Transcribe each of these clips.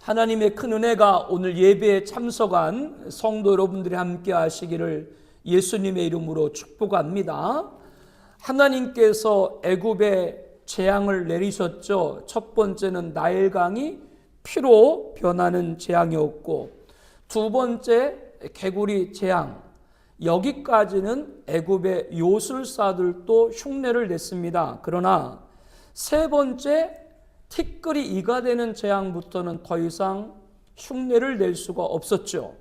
하나님의 큰 은혜가 오늘 예배에 참석한 성도 여러분들이 함께 하시기를 예수님의 이름으로 축복합니다. 하나님께서 애굽에 재앙을 내리셨죠. 첫 번째는 나일강이 피로 변하는 재앙이었고, 두 번째 개구리 재앙, 여기까지는 애굽의 요술사들도 흉내를 냈습니다. 그러나 세 번째 티끌이 이가 되는 재앙부터는 더 이상 흉내를 낼 수가 없었죠.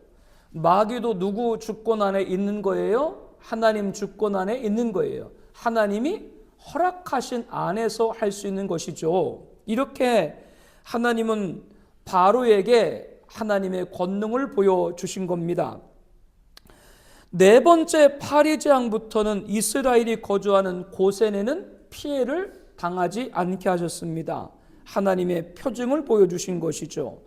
마귀도 누구 주권 안에 있는 거예요? 하나님 주권 안에 있는 거예요. 하나님이 허락하신 안에서 할 수 있는 것이죠. 이렇게 하나님은 바로에게 하나님의 권능을 보여주신 겁니다. 네 번째 파리 재앙부터는 이스라엘이 거주하는 고센에는 피해를 당하지 않게 하셨습니다. 하나님의 표징을 보여주신 것이죠.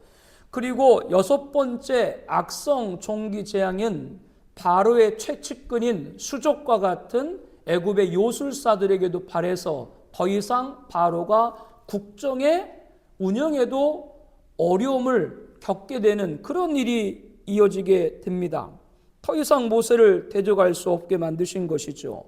그리고 여섯 번째 악성 종기 재앙은 바로의 최측근인 수족과 같은 애굽의 요술사들에게도 발해서 더 이상 바로가 국정의 운영에도 어려움을 겪게 되는 그런 일이 이어지게 됩니다. 더 이상 모세를 대적할 수 없게 만드신 것이죠.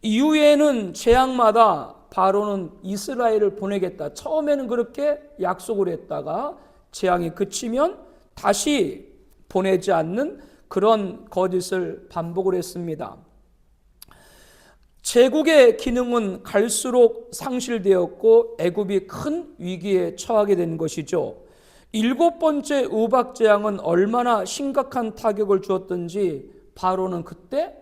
이후에는 재앙마다 바로는 이스라엘을 보내겠다. 처음에는 그렇게 약속을 했다가 재앙이 그치면 다시 보내지 않는 그런 거짓을 반복을 했습니다. 제국의 기능은 갈수록 상실되었고 애굽이 큰 위기에 처하게 된 것이죠. 일곱 번째 우박 재앙은 얼마나 심각한 타격을 주었던지 바로는 그때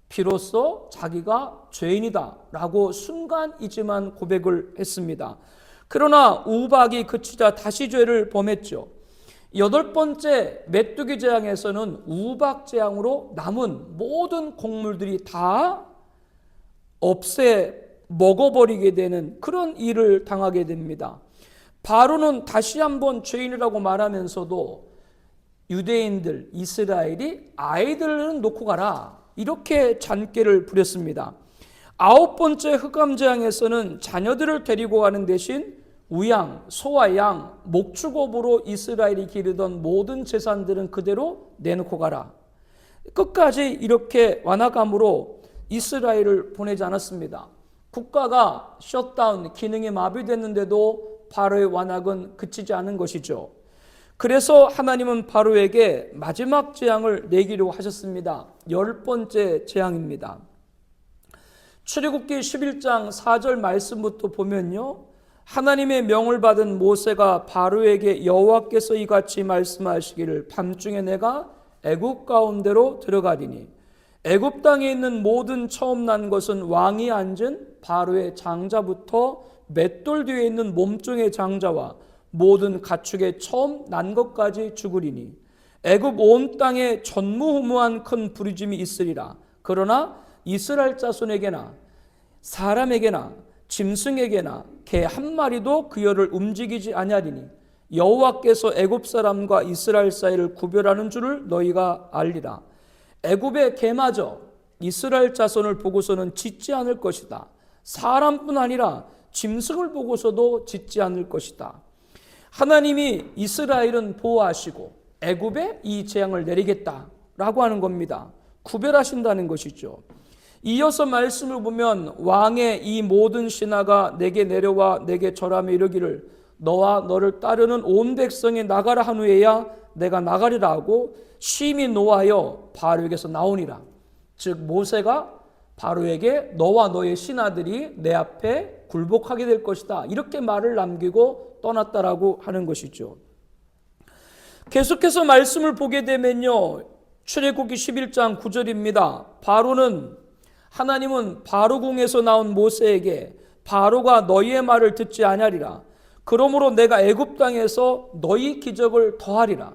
비로소 자기가 죄인이다 라고 순간이지만 고백을 했습니다. 그러나 우박이 그치자 다시 죄를 범했죠. 여덟 번째 메뚜기 재앙에서는 우박 재앙으로 남은 모든 곡물들이 다 없애 먹어버리게 되는 그런 일을 당하게 됩니다. 바로는 다시 한번 죄인이라고 말하면서도 유대인들, 이스라엘이 아이들은 놓고 가라 이렇게 잔꾀를 부렸습니다. 아홉 번째 흑암재앙에서는 자녀들을 데리고 가는 대신 우양, 소와 양, 목축업으로 이스라엘이 기르던 모든 재산들은 그대로 내놓고 가라. 끝까지 이렇게 완화감으로 이스라엘을 보내지 않았습니다. 국가가 셧다운, 기능이 마비됐는데도 바로의 완악은 그치지 않은 것이죠. 그래서 하나님은 바로에게 마지막 재앙을 내기로 하셨습니다. 열 번째 재앙입니다. 출애굽기 11장 4절 말씀부터 보면요, 하나님의 명을 받은 모세가 바로에게 여호와께서 이같이 말씀하시기를 밤중에 내가 애굽 가운데로 들어가리니 애굽 땅에 있는 모든 처음 난 것은 왕이 앉은 바로의 장자부터 맷돌 뒤에 있는 몸종의 장자와 모든 가축의 처음 난 것까지 죽으리니 애굽 온 땅에 전무후무한 큰 부르짐이 있으리라. 그러나 이스라엘 자손에게나 사람에게나 짐승에게나 개 한 마리도 그 열을 움직이지 아니하리니 여호와께서 애굽 사람과 이스라엘 사이를 구별하는 줄을 너희가 알리라. 애굽의 개마저 이스라엘 자손을 보고서는 짖지 않을 것이다. 사람뿐 아니라 짐승을 보고서도 짖지 않을 것이다. 하나님이 이스라엘은 보호하시고 애굽에 이 재앙을 내리겠다라고 하는 겁니다. 구별하신다는 것이죠. 이어서 말씀을 보면 왕의 이 모든 신하가 내게 내려와 내게 절하며 이르기를 너와 너를 따르는 온 백성이 나가라 한 후에야 내가 나가리라 하고 심히 노하여 바로에게서 나오니라. 즉 모세가 바로에게 너와 너의 신하들이 내 앞에 굴복하게 될 것이다 이렇게 말을 남기고 떠났다라고 하는 것이죠. 계속해서 말씀을 보게 되면요, 출애굽기 11장 9절입니다. 하나님은 바로궁에서 나온 모세에게 바로가 너희의 말을 듣지 아니하리라. 그러므로 내가 애굽 땅에서 너희 기적을 더하리라.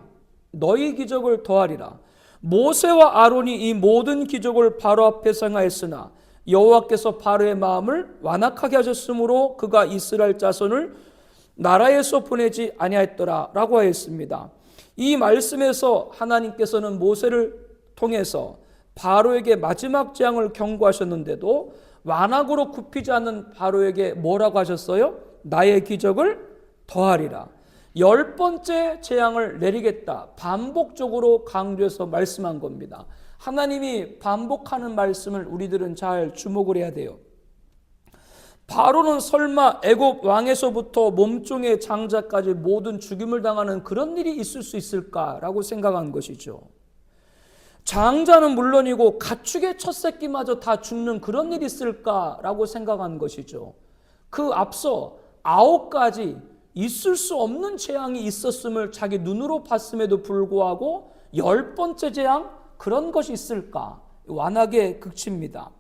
너희 기적을 더하리라. 모세와 아론이 이 모든 기적을 바로 앞에 행하였으나 여호와께서 바로의 마음을 완악하게 하셨으므로 그가 이스라엘 자손을 나라에서 보내지 아니하였더라 라고 하였습니다. 이 말씀에서 하나님께서는 모세를 통해서 바로에게 마지막 재앙을 경고하셨는데도 완악으로 굽히지 않는 바로에게 뭐라고 하셨어요? 나의 기적을 더하리라. 10번째 재앙을 내리겠다. 반복적으로 강조해서 말씀한 겁니다. 하나님이 반복하는 말씀을 우리들은 잘 주목을 해야 돼요. 바로는 설마 애굽 왕에서부터 몸종의 장자까지 모든 죽임을 당하는 그런 일이 있을 수 있을까라고 생각한 것이죠. 장자는 물론이고 가축의 첫 새끼마저 다 죽는 그런 일이 있을까라고 생각한 것이죠. 그 앞서 9가지 있을 수 없는 재앙이 있었음을 자기 눈으로 봤음에도 불구하고 10번째 재앙? 그런 것이 있을까? 완악의 극치입니다.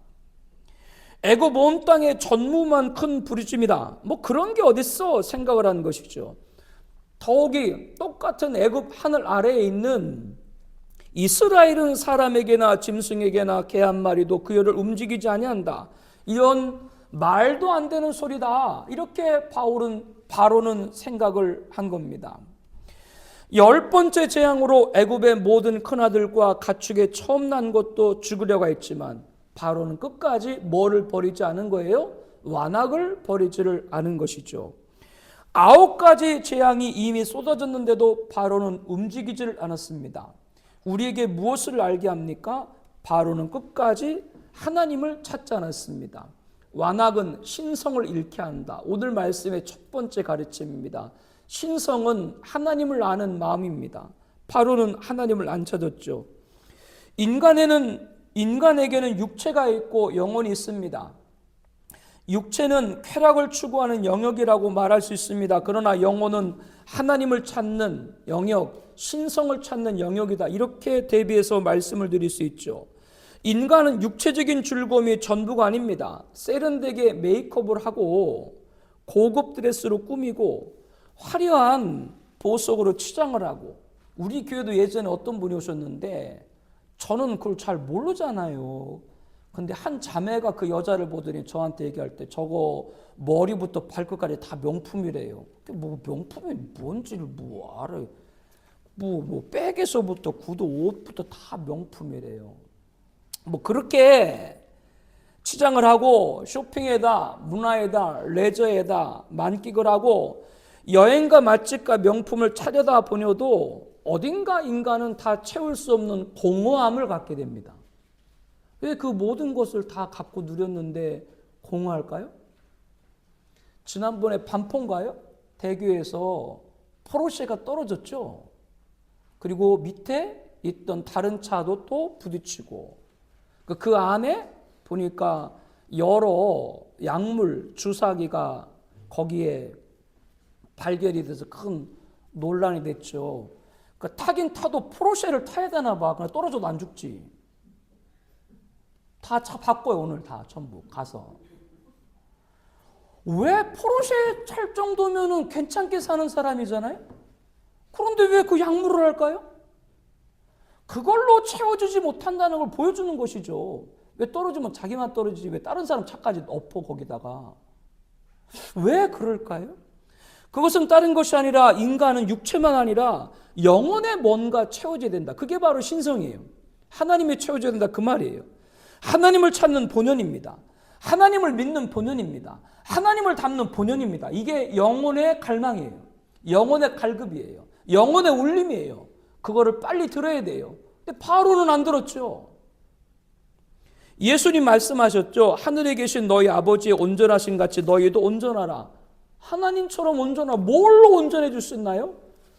애굽 온 땅에 전무만 큰 부르짖음이다. 뭐 그런 게 어딨어 생각을 하는 것이죠. 더욱이 똑같은 애굽 하늘 아래에 있는 이스라엘은 사람에게나 짐승에게나 개 한 마리도 그 혀를 움직이지 아니한다. 이런 말도 안 되는 소리다. 이렇게 바로는 생각을 한 겁니다. 10번째 재앙으로 애굽의 모든 큰아들과 가축에 처음 난 것도 죽으려고 했지만 바로는 끝까지 뭐를 버리지 않은 거예요? 완악을 버리지를 않은 것이죠. 9가지 재앙이 이미 쏟아졌는데도 바로는 움직이지를 않았습니다. 우리에게 무엇을 알게 합니까? 바로는 끝까지 하나님을 찾지 않았습니다. 완악은 신성을 잃게 한다. 오늘 말씀의 첫 번째 가르침입니다. 신성은 하나님을 아는 마음입니다. 바로는 하나님을 안 찾았죠. 인간에게는 육체가 있고 영혼이 있습니다. 육체는 쾌락을 추구하는 영역이라고 말할 수 있습니다. 그러나 영혼은 하나님을 찾는 영역, 신성을 찾는 영역이다. 이렇게 대비해서 말씀을 드릴 수 있죠. 인간은 육체적인 즐거움이 전부가 아닙니다. 세련되게 메이크업을 하고 고급 드레스로 꾸미고 화려한 보석으로 치장을 하고, 우리 교회도 예전에 어떤 분이 오셨는데 저는 그걸 잘 모르잖아요. 근데 한 자매가 그 여자를 보더니 저한테 얘기할 때 저거 머리부터 발끝까지 다 명품이래요. 뭐 명품이 뭔지를 뭐 알아요. 뭐 백에서부터 구두, 옷부터 다 명품이래요. 뭐 그렇게 치장을 하고 쇼핑에다, 문화에다, 레저에다 만끽을 하고 여행과 맛집과 명품을 차려다 보녀도 어딘가 인간은 다 채울 수 없는 공허함을 갖게 됩니다. 왜 그 모든 것을 다 갖고 누렸는데 공허할까요? 지난번에 반포인가요? 대교에서 포르쉐가 떨어졌죠. 그리고 밑에 있던 다른 차도 또 부딪히고, 그 안에 보니까 여러 약물 주사기가 거기에 발견이 돼서 큰 논란이 됐죠. 타긴 타도 포르쉐를 타야 되나 봐. 그냥 떨어져도 안 죽지. 다 차 바꿔요, 오늘 다 전부 가서. 왜 포르쉐 탈 정도면은 괜찮게 사는 사람이잖아요? 그런데 왜 그 약물을 할까요? 그걸로 채워주지 못한다는 걸 보여주는 것이죠. 왜 떨어지면 자기만 떨어지지 왜 다른 사람 차까지 엎어 거기다가. 왜 그럴까요? 그것은 다른 것이 아니라 인간은 육체만 아니라 영혼에 뭔가 채워져야 된다. 그게 바로 신성이에요. 하나님이 채워져야 된다 그 말이에요. 하나님을 찾는 본연입니다. 하나님을 믿는 본연입니다. 하나님을 닮는 본연입니다. 이게 영혼의 갈망이에요. 영혼의 갈급이에요. 영혼의 울림이에요. 그거를 빨리 들어야 돼요. 근데 바로는 안 들었죠. 예수님 말씀하셨죠. 하늘에 계신 너희 아버지의 온전하신 같이 너희도 온전하라. 하나님처럼 온전하라. 뭘로 온전해 줄 수 있나요?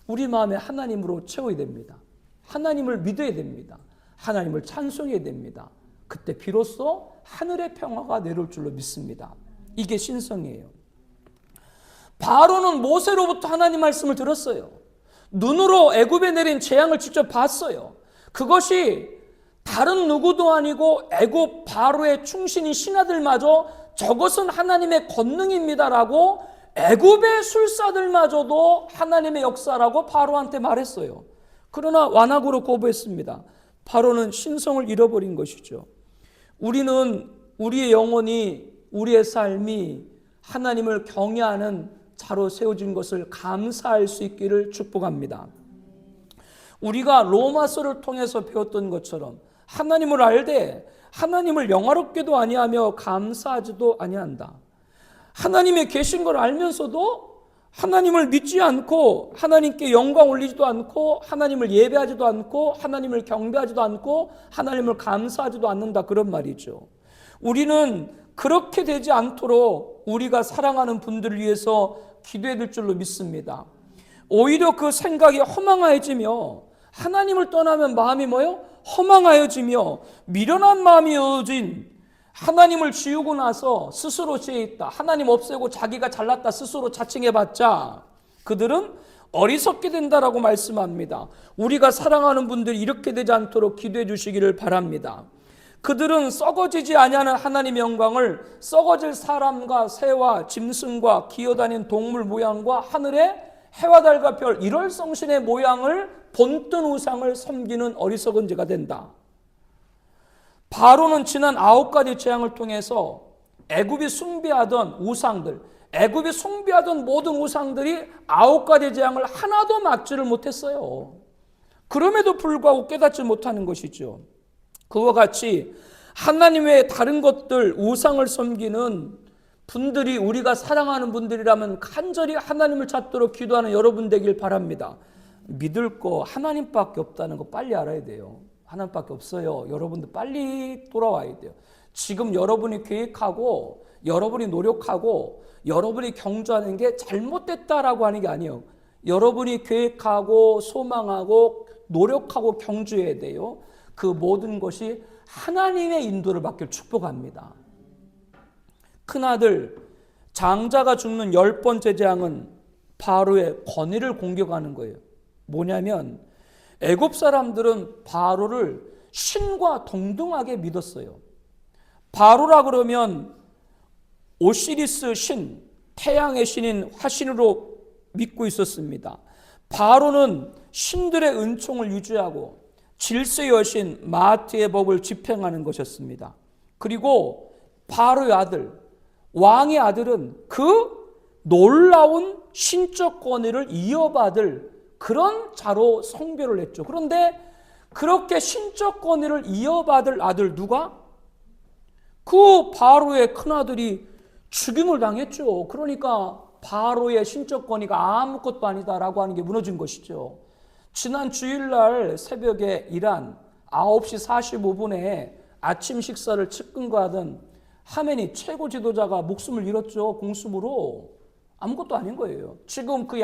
우리 마음에 하나님으로 채워야 됩니다. 하나님을 믿어야 됩니다. 하나님을 찬송해야 됩니다. 그때 비로소 하늘의 평화가 내려올 줄로 믿습니다. 이게 신성이에요. 바로는 모세로부터 하나님 말씀을 들었어요. 눈으로 애굽에 내린 재앙을 직접 봤어요. 그것이 다른 누구도 아니고 애굽 바로의 충신인 신하들마저 저것은 하나님의 권능입니다라고 애굽의 술사들마저도 하나님의 역사라고 바로한테 말했어요. 그러나 완악으로 거부했습니다. 바로는 신성을 잃어버린 것이죠. 우리는 우리의 영혼이, 우리의 삶이 하나님을 경외하는 자로 세워진 것을 감사할 수 있기를 축복합니다. 우리가 로마서를 통해서 배웠던 것처럼 하나님을 알되 하나님을 영화롭게도 아니하며 감사하지도 아니한다. 하나님의 계신 걸 알면서도 하나님을 믿지 않고 하나님께 영광 올리지도 않고 하나님을 예배하지도 않고 하나님을 경배하지도 않고 하나님을 감사하지도 않는다, 그런 말이죠. 우리는 그렇게 되지 않도록 우리가 사랑하는 분들을 위해서 기도해야 될 줄로 믿습니다. 오히려 그 생각이 허망해지며 하나님을 떠나면 마음이 뭐요? 허망하여지며 미련한 마음이 어진, 하나님을 지우고 나서 스스로 죄에 있다, 하나님 없애고 자기가 잘났다 스스로 자칭해봤자 그들은 어리석게 된다라고 말씀합니다. 우리가 사랑하는 분들이 이렇게 되지 않도록 기도해 주시기를 바랍니다. 그들은 썩어지지 아니하는 하나님의 영광을 썩어질 사람과 새와 짐승과 기어다니는 동물 모양과 하늘의 해와 달과 별, 일월성신의 모양을 본뜬 우상을 섬기는 어리석은 자가 된다. 바로는 지난 9가지 재앙을 통해서 애굽이 숭배하던 우상들, 애굽이 숭배하던 모든 우상들이 9가지 재앙을 하나도 막지를 못했어요. 그럼에도 불구하고 깨닫지 못하는 것이죠. 그와 같이 하나님 외에 다른 것들, 우상을 섬기는 분들이 우리가 사랑하는 분들이라면 간절히 하나님을 찾도록 기도하는 여러분 되길 바랍니다. 믿을 거 하나님밖에 없다는 거 빨리 알아야 돼요. 하나님밖에 없어요. 여러분들 빨리 돌아와야 돼요. 지금 여러분이 계획하고 여러분이 노력하고 여러분이 경주하는 게 잘못됐다라고 하는 게 아니에요. 여러분이 계획하고 소망하고 노력하고 경주해야 돼요. 그 모든 것이 하나님의 인도를 받길 축복합니다. 큰아들 장자가 죽는 10번째 재앙은 바로의 권위를 공격하는 거예요. 뭐냐면 애굽 사람들은 바로를 신과 동등하게 믿었어요. 바로라 그러면 오시리스 신, 태양의 신인 화신으로 믿고 있었습니다. 바로는 신들의 은총을 유지하고 질서의 여신 마트의 법을 집행하는 것이었습니다. 그리고 바로의 아들, 왕의 아들은 그 놀라운 신적 권위를 이어받을 그런 자로 성별을 했죠. 그런데 그렇게 신적 권위를 이어받을 아들 누가? 그 바로의 큰아들이 죽임을 당했죠. 그러니까 바로의 신적 권위가 아무것도 아니다라고 하는 게 무너진 것이죠. 지난 주일날 새벽에 이란 9시 45분에 아침 식사를 측근과하던 하메니 최고 지도자가 목숨을 잃었죠. 공습으로. 아무것도 아닌 거예요. 지금 그의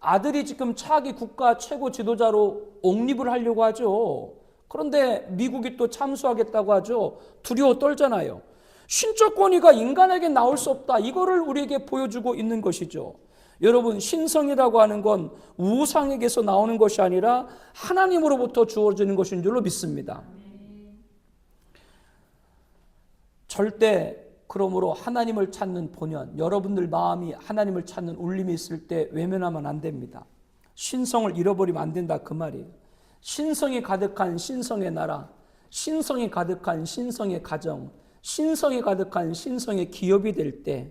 아들이 지금 차기 국가 최고 지도자로 옹립을 하려고 하죠. 그런데 미국이 또 참수하겠다고 하죠. 두려워 떨잖아요. 신적 권위가 인간에게 나올 수 없다. 이거를 우리에게 보여주고 있는 것이죠. 여러분, 신성이라고 하는 건 우상에게서 나오는 것이 아니라 하나님으로부터 주어지는 것인 줄로 믿습니다. 절대 그러므로 하나님을 찾는 본연, 여러분들 마음이 하나님을 찾는 울림이 있을 때 외면하면 안 됩니다. 신성을 잃어버리면 안 된다, 그 말이에요. 신성이 가득한 신성의 나라, 신성이 가득한 신성의 가정, 신성이 가득한 신성의 기업이 될 때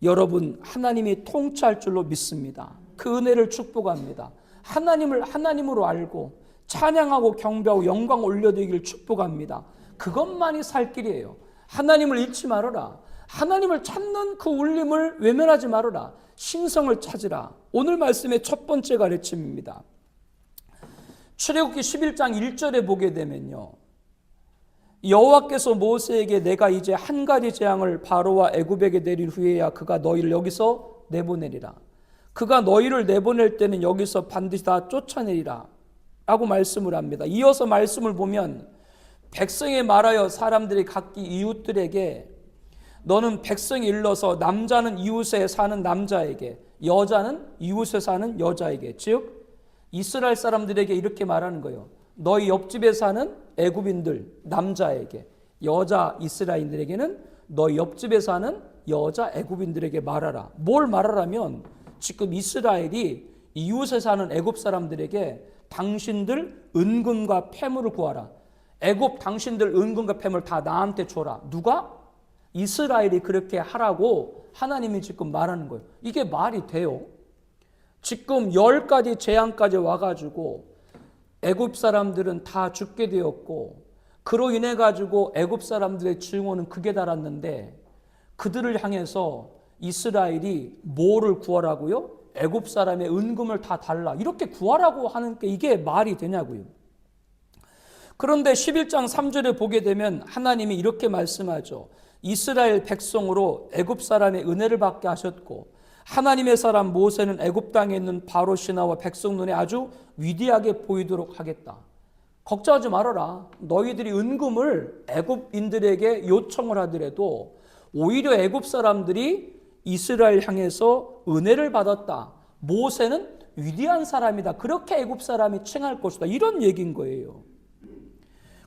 여러분 하나님이 통치할 줄로 믿습니다. 그 은혜를 축복합니다. 하나님을 하나님으로 알고 찬양하고 경배하고 영광 올려드리기를 축복합니다. 그것만이 살 길이에요. 하나님을 잃지 말아라. 하나님을 찾는 그 울림을 외면하지 말아라. 신성을 찾으라. 오늘 말씀의 첫 번째 가르침입니다. 출애굽기 11장 1절에 보게 되면요, 여호와께서 모세에게 내가 이제 한 가지 재앙을 바로와 애굽에게 내릴 후에야 그가 너희를 여기서 내보내리라. 그가 너희를 내보낼 때는 여기서 반드시 다 쫓아내리라 라고 말씀을 합니다. 이어서 말씀을 보면 백성에 말하여 사람들이 각기 이웃들에게 너는 백성이 일러서 남자는 이웃에 사는 남자에게, 여자는 이웃에 사는 여자에게, 즉 이스라엘 사람들에게 이렇게 말하는 거예요. 너희 옆집에 사는 애굽인들 남자에게, 여자 이스라엘인들에게는 너희 옆집에 사는 여자 애굽인들에게 말하라. 뭘 말하라면 지금 이스라엘이 이웃에 사는 애굽 사람들에게 당신들 은금과 패물을 구하라. 애굽 당신들 은금과 패물 다 나한테 줘라. 누가? 이스라엘이 그렇게 하라고 하나님이 지금 말하는 거예요. 이게 말이 돼요? 지금 10가지 재앙까지 와가지고 애굽 사람들은 다 죽게 되었고 그로 인해 가지고 애굽 사람들의 증오는 극에 달았는데 그들을 향해서 이스라엘이 뭐를 구하라고요? 애굽 사람의 은금을 다 달라. 이렇게 구하라고 하는 게 이게 말이 되냐고요. 그런데 11장 3절에 보게 되면 하나님이 이렇게 말씀하죠. 이스라엘 백성으로 애굽 사람의 은혜를 받게 하셨고 하나님의 사람 모세는 애굽 땅에 있는 바로 신하와 백성 눈에 아주 위대하게 보이도록 하겠다. 걱정하지 말아라. 너희들이 은금을 애굽인들에게 요청을 하더라도 오히려 애굽 사람들이 이스라엘 향해서 은혜를 받았다. 모세는 위대한 사람이다. 그렇게 애굽 사람이 칭할 것이다. 이런 얘기인 거예요.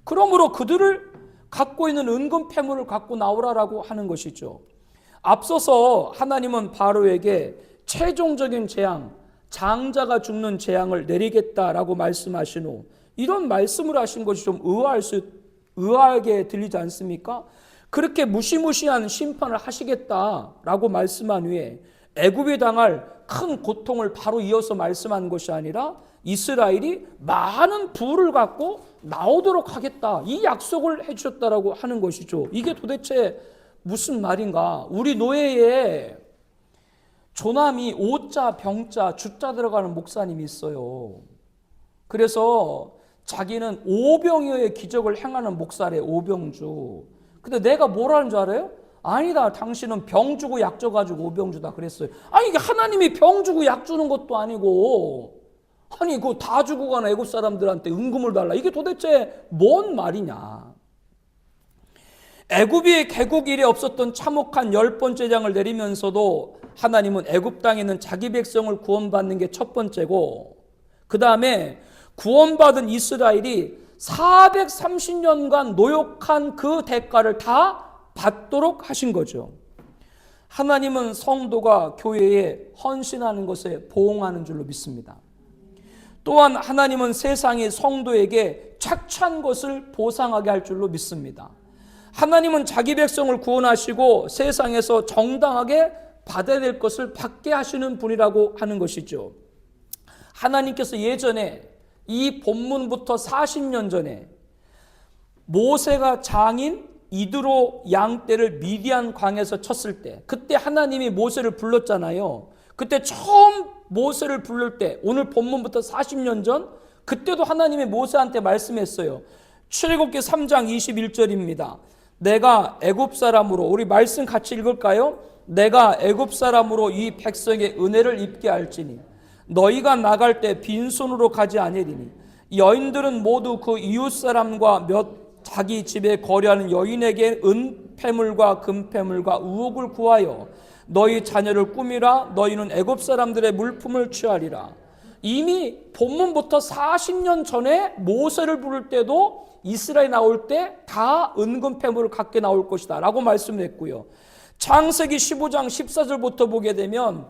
그러므로 그들을 갖고 있는 은금 패물을 갖고 나오라라고 하는 것이죠. 앞서서 하나님은 바로에게 최종적인 재앙, 장자가 죽는 재앙을 내리겠다라고 말씀하신 후 이런 말씀을 하신 것이 좀 의아하게 들리지 않습니까? 그렇게 무시무시한 심판을 하시겠다라고 말씀한 후에 애굽이 당할 큰 고통을 바로 이어서 말씀한 것이 아니라 이스라엘이 많은 부를 갖고 나오도록 하겠다. 이 약속을 해주셨다라고 하는 것이죠. 이게 도대체 무슨 말인가? 우리 노예에 조남이 오자, 병자, 주자 들어가는 목사님이 있어요. 그래서 자기는 오병이어의 기적을 행하는 목사래, 오병주. 근데 내가 뭐라는 줄 알아요? 아니다, 당신은 병 주고 약 줘가지고 오병주다 그랬어요. 아니 이게 하나님이 병 주고 약 주는 것도 아니고 아니 그거 다 주고 가는 애굽 사람들한테 은금을 달라. 이게 도대체 뭔 말이냐. 애굽이 개국 이래 없었던 참혹한 10번째 장을 내리면서도 하나님은 애굽 땅에 있는 자기 백성을 구원받는 게 첫 번째고 그 다음에 구원받은 이스라엘이 430년간 노역한 그 대가를 다 받도록 하신 거죠. 하나님은 성도가 교회에 헌신하는 것에 보응하는 줄로 믿습니다. 또한 하나님은 세상의 성도에게 착취한 것을 보상하게 할 줄로 믿습니다. 하나님은 자기 백성을 구원하시고 세상에서 정당하게 받아야 될 것을 받게 하시는 분이라고 하는 것이죠. 하나님께서 예전에 이 본문부터 40년 전에 모세가 장인 이드로 양떼를 미디안 광에서 쳤을 때 그때 하나님이 모세를 불렀잖아요. 그때 처음 모세를 부를 때 오늘 본문부터 40년 전 그때도 하나님이 모세한테 말씀했어요. 출애굽기 3장 21절입니다. 내가 애굽 사람으로 우리 말씀 같이 읽을까요? 내가 애굽 사람으로 이 백성의 은혜를 입게 할지니 너희가 나갈 때 빈손으로 가지 아니리니 여인들은 모두 그 이웃 사람과 자기 집에 거래하는 여인에게 은패물과 금패물과 의혹을 구하여 너희 자녀를 꾸미라. 너희는 애굽 사람들의 물품을 취하리라. 이미 본문부터 40년 전에 모세를 부를 때도 이스라엘 나올 때 다 은금패물을 갖게 나올 것이다 라고 말씀했고요. 창세기 15장 14절부터 보게 되면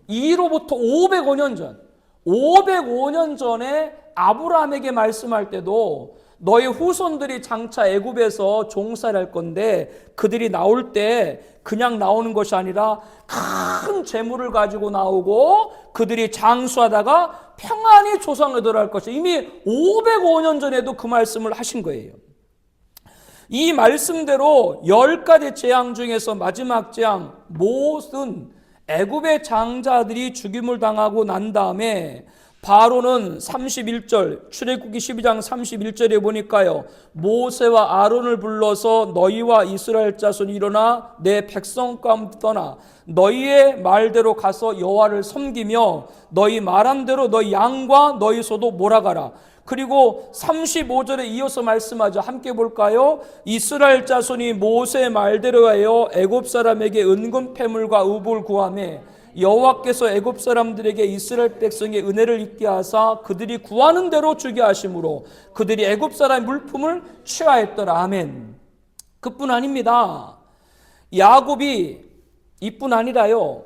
이로부터 505년 전에 아브라함에게 말씀할 때도 너희 후손들이 장차 애굽에서 종살이 할 건데 그들이 나올 때 그냥 나오는 것이 아니라 큰 재물을 가지고 나오고 그들이 장수하다가 평안히 조상에 들어갈 것이다. 이미 505년 전에도 그 말씀을 하신 거예요. 이 말씀대로 10가지 재앙 중에서 마지막 재앙 못은 애굽의 장자들이 죽임을 당하고 난 다음에 바로는 31절 출애굽기 12장 31절에 보니까요. 모세와 아론을 불러서 너희와 이스라엘 자손이 일어나 내 백성 가운데 떠나 너희의 말대로 가서 여호와를 섬기며 너희 말한 대로 너희 양과 너희 소도 몰아가라. 그리고 35절에 이어서 말씀하죠. 함께 볼까요? 이스라엘 자손이 모세의 말대로 하여 애굽 사람에게 은금패물과 의복을 구하며 여호와께서 애굽 사람들에게 이스라엘 백성의 은혜를 잊게 하사 그들이 구하는 대로 주게 하심으로 그들이 애굽 사람의 물품을 취하였더라. 아멘. 그뿐 아닙니다. 야곱이 이뿐 아니라요.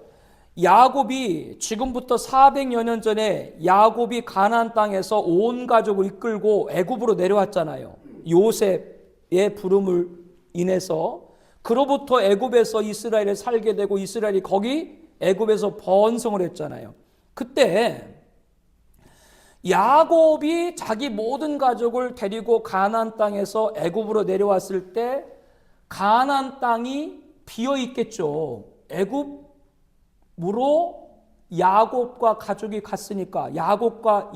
야곱이 지금부터 400여 년 전에 야곱이 가나안 땅에서 온 가족을 이끌고 애굽으로 내려왔잖아요. 요셉의 부름을 인해서 그로부터 애굽에서 이스라엘에 살게 되고 이스라엘이 거기 애굽에서 번성을 했잖아요. 그때 야곱이 자기 모든 가족을 데리고 가나안 땅에서 애굽으로 내려왔을 때 가나안 땅이 비어 있겠죠. 애굽 무로 야곱과 가족이 갔으니까 야곱과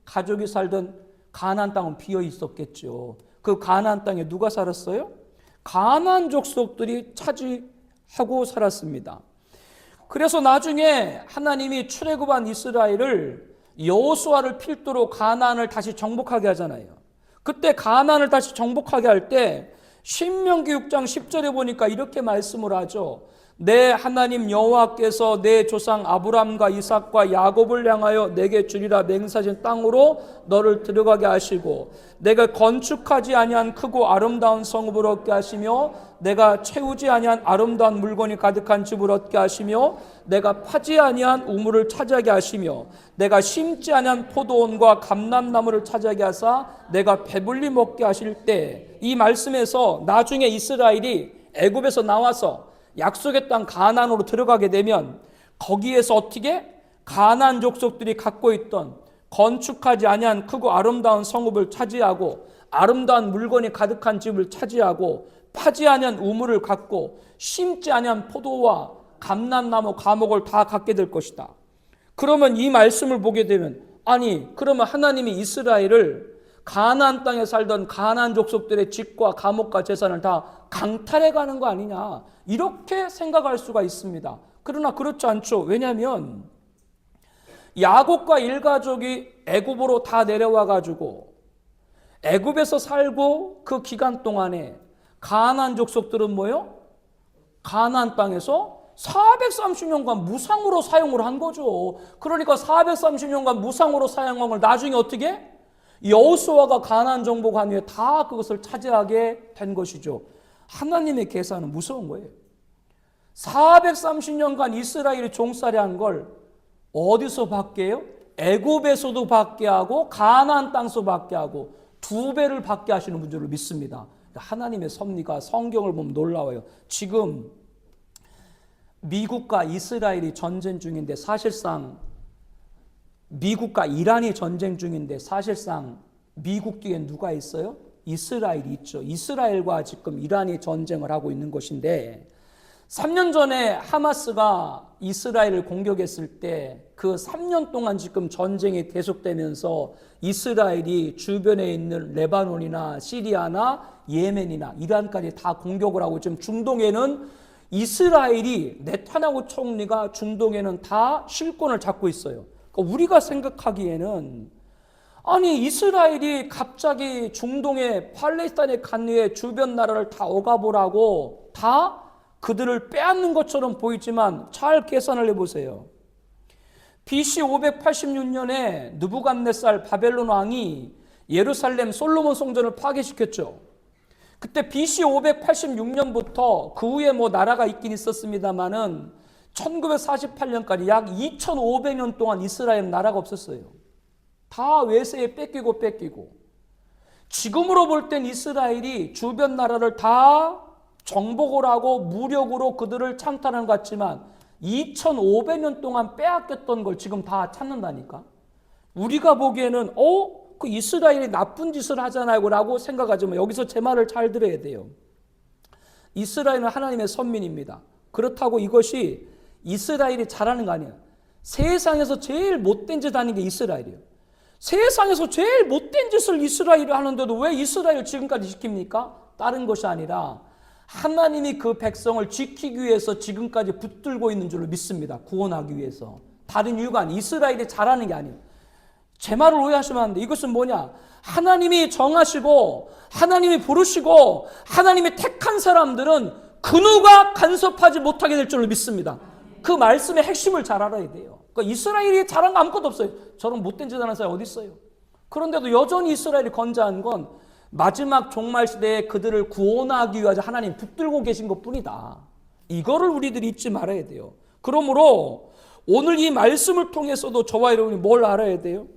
가족이 살던 가나안 땅은 비어 있었겠죠. 그 가나안 땅에 누가 살았어요? 가나안 족속들이 차지하고 살았습니다. 그래서 나중에 하나님이 출애굽한 이스라엘을 여호수아를 필두로 가나안을 다시 정복하게 하잖아요. 그때 가나안을 다시 정복하게 할 때 신명기 6장 10절에 보니까 이렇게 말씀을 하죠. 내 하나님 여호와께서 내 조상 아브람과 이삭과 야곱을 향하여 내게 주리라 맹세하신 땅으로 너를 들어가게 하시고 내가 건축하지 아니한 크고 아름다운 성읍을 얻게 하시며 내가 채우지 아니한 아름다운 물건이 가득한 집을 얻게 하시며 내가 파지 아니한 우물을 차지하게 하시며 내가 심지 아니한 포도원과 감람나무를 차지하게 하사 내가 배불리 먹게 하실 때, 이 말씀에서 나중에 이스라엘이 애굽에서 나와서 약속의 땅 가나안으로 들어가게 되면 거기에서 어떻게 가나안 족속들이 갖고 있던 건축하지 아니한 크고 아름다운 성읍을 차지하고 아름다운 물건이 가득한 집을 차지하고 파지 아니한 우물을 갖고 심지 아니한 포도와 감람나무 가목을 다 갖게 될 것이다. 그러면 이 말씀을 보게 되면 아니 그러면 하나님이 이스라엘을 가나안 땅에 살던 가나안 족속들의 집과 감옥과 재산을 다 강탈해 가는 거 아니냐, 이렇게 생각할 수가 있습니다. 그러나 그렇지 않죠. 왜냐하면 야곱과 일가족이 애굽으로 다 내려와 가지고 애굽에서 살고 그 기간 동안에 가나안 족속들은 뭐요? 가나안 땅에서 430년간 무상으로 사용을 한 거죠. 그러니까 430년간 무상으로 사용한 걸 나중에 어떻게? 여호수아가 가나안 정복한 후에 다 그것을 차지하게 된 것이죠. 하나님의 계산은 무서운 거예요. 430년간 이스라엘이 종살이한 걸 어디서 받게 해요? 애굽에서도 받게 하고 가나안 땅에서 받게 하고 두 배를 받게 하시는 분 줄을 믿습니다. 하나님의 섭리가 성경을 보면 놀라워요. 지금 미국과 이스라엘이 전쟁 중인데 사실상 미국과 이란이 전쟁 중인데 사실상 미국 뒤에 누가 있어요? 이스라엘이 있죠. 이스라엘과 지금 이란이 전쟁을 하고 있는 것인데 3년 전에 하마스가 이스라엘을 공격했을 때 그 3년 동안 지금 전쟁이 계속되면서 이스라엘이 주변에 있는 레바논이나 시리아나 예멘이나 이란까지 다 공격을 하고 지금 중동에는 이스라엘이 네타냐후 총리가 중동에는 다 실권을 잡고 있어요. 그러니까 우리가 생각하기에는 아니 이스라엘이 갑자기 중동에 팔레스타인에 간 후에 주변 나라를 다 억압을 다 그들을 빼앗는 것처럼 보이지만 잘 계산을 해보세요. BC 586년에 느부갓네살 바벨론 왕이 예루살렘 솔로몬 성전을 파괴시켰죠. 그때 BC 586년부터 그 후에 뭐 나라가 있긴 있었습니다만은 1948년까지 약 2500년 동안 이스라엘 나라가 없었어요. 다 외세에 뺏기고 지금으로 볼 땐 이스라엘이 주변 나라를 다 정복을 하고 무력으로 그들을 창탈하는 것 같지만 2500년 동안 빼앗겼던 걸 지금 다 찾는다니까. 우리가 보기에는 그 이스라엘이 나쁜 짓을 하잖아요 라고 생각하지만 여기서 제 말을 잘 들어야 돼요. 이스라엘은 하나님의 선민입니다. 그렇다고 이것이 이스라엘이 잘하는 거 아니에요. 세상에서 제일 못된 짓 하는 게 이스라엘이에요. 세상에서 제일 못된 짓을 이스라엘이 하는데도 왜 이스라엘 지금까지 지킵니까? 다른 것이 아니라 하나님이 그 백성을 지키기 위해서 지금까지 붙들고 있는 줄로 믿습니다. 구원하기 위해서. 다른 이유가 아니에요. 이스라엘이 잘하는 게 아니에요. 제 말을 오해하시면 안 돼. 이것은 뭐냐? 하나님이 정하시고 하나님이 부르시고 하나님이 택한 사람들은 그 누가 간섭하지 못하게 될 줄로 믿습니다. 그 말씀의 핵심을 잘 알아야 돼요. 그러니까 이스라엘이 잘한 거 아무것도 없어요. 저런 못된 짓 하는 사람이 어디 있어요? 그런데도 여전히 이스라엘이 건재한 건 마지막 종말 시대에 그들을 구원하기 위해서 하나님 붙들고 계신 것뿐이다. 이거를 우리들이 잊지 말아야 돼요. 그러므로 오늘 이 말씀을 통해서도 저와 여러분이 뭘 알아야 돼요?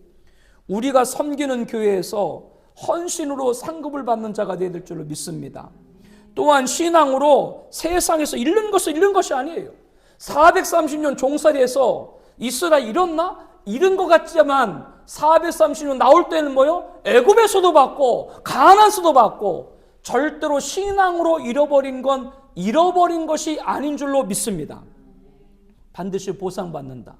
우리가 섬기는 교회에서 헌신으로 상급을 받는 자가 되어야 될 줄로 믿습니다. 또한 신앙으로 세상에서 잃는 것이 아니에요. 430년 종살이에서 이스라엘 잃었나? 잃은 것 같지만 430년 나올 때는 뭐요? 애굽에서도 받고 가나안에서도 받고 절대로 신앙으로 잃어버린 건 잃어버린 것이 아닌 줄로 믿습니다. 반드시 보상받는다.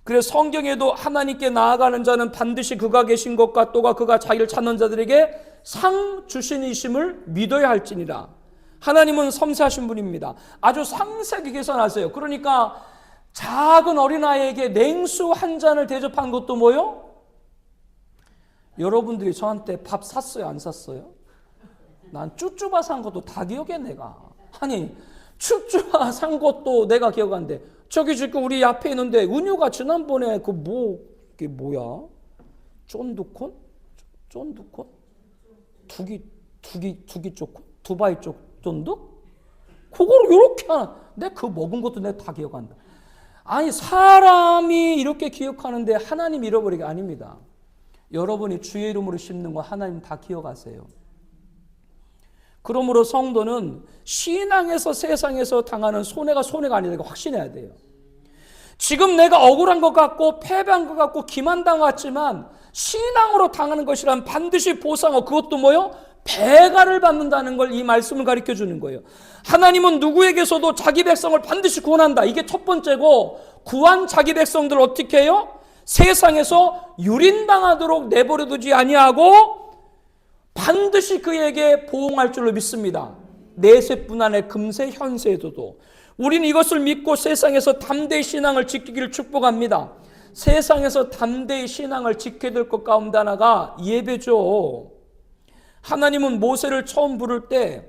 그래서 성경에도 하나님께 나아가는 자는 반드시 그가 계신 것과 또가 그가 자기를 찾는 자들에게 상 주신이심을 믿어야 할지니라. 하나님은 섬세하신 분입니다. 아주 상세하게 계산하세요. 그러니까 작은 어린아이에게 냉수 한 잔을 대접한 것도 뭐요? 여러분들이 저한테 밥 샀어요? 안 샀어요? 난 쭈쭈바 산 것도 다 기억해 내가. 아니 쭈쭈바 산 것도 내가 기억하는데 저기 지금 우리 앞에 있는데 은유가 지난번에 그게 뭐야? 쫀두콘? 두기 쪼콘? 두바이 쫀득? 그걸 이렇게 하나. 내가 그거 먹은 것도 내가 다 기억한다. 아니 사람이 이렇게 기억하는데 하나님 잃어버리게 아닙니다. 여러분이 주의 이름으로 심는 거 하나님 다 기억하세요. 그러므로 성도는 신앙에서 세상에서 당하는 손해가 아니라는 걸 확신해야 돼요. 지금 내가 억울한 것 같고 패배한 것 같고 기만당 같지만 신앙으로 당하는 것이란 반드시 보상하고 그것도 뭐요? 배가를 받는다는 걸 이 말씀을 가르쳐 주는 거예요. 하나님은 누구에게서도 자기 백성을 반드시 구원한다. 이게 첫 번째고 구한 자기 백성들을 어떻게 해요? 세상에서 유린당하도록 내버려두지 아니하고 반드시 그에게 보응할 줄로 믿습니다. 내세뿐 아니라 금세 현세에서도. 우리는 이것을 믿고 세상에서 담대히 신앙을 지키기를 축복합니다. 세상에서 담대히 신앙을 지켜야 될 것 가운데 하나가 예배죠. 하나님은 모세를 처음 부를 때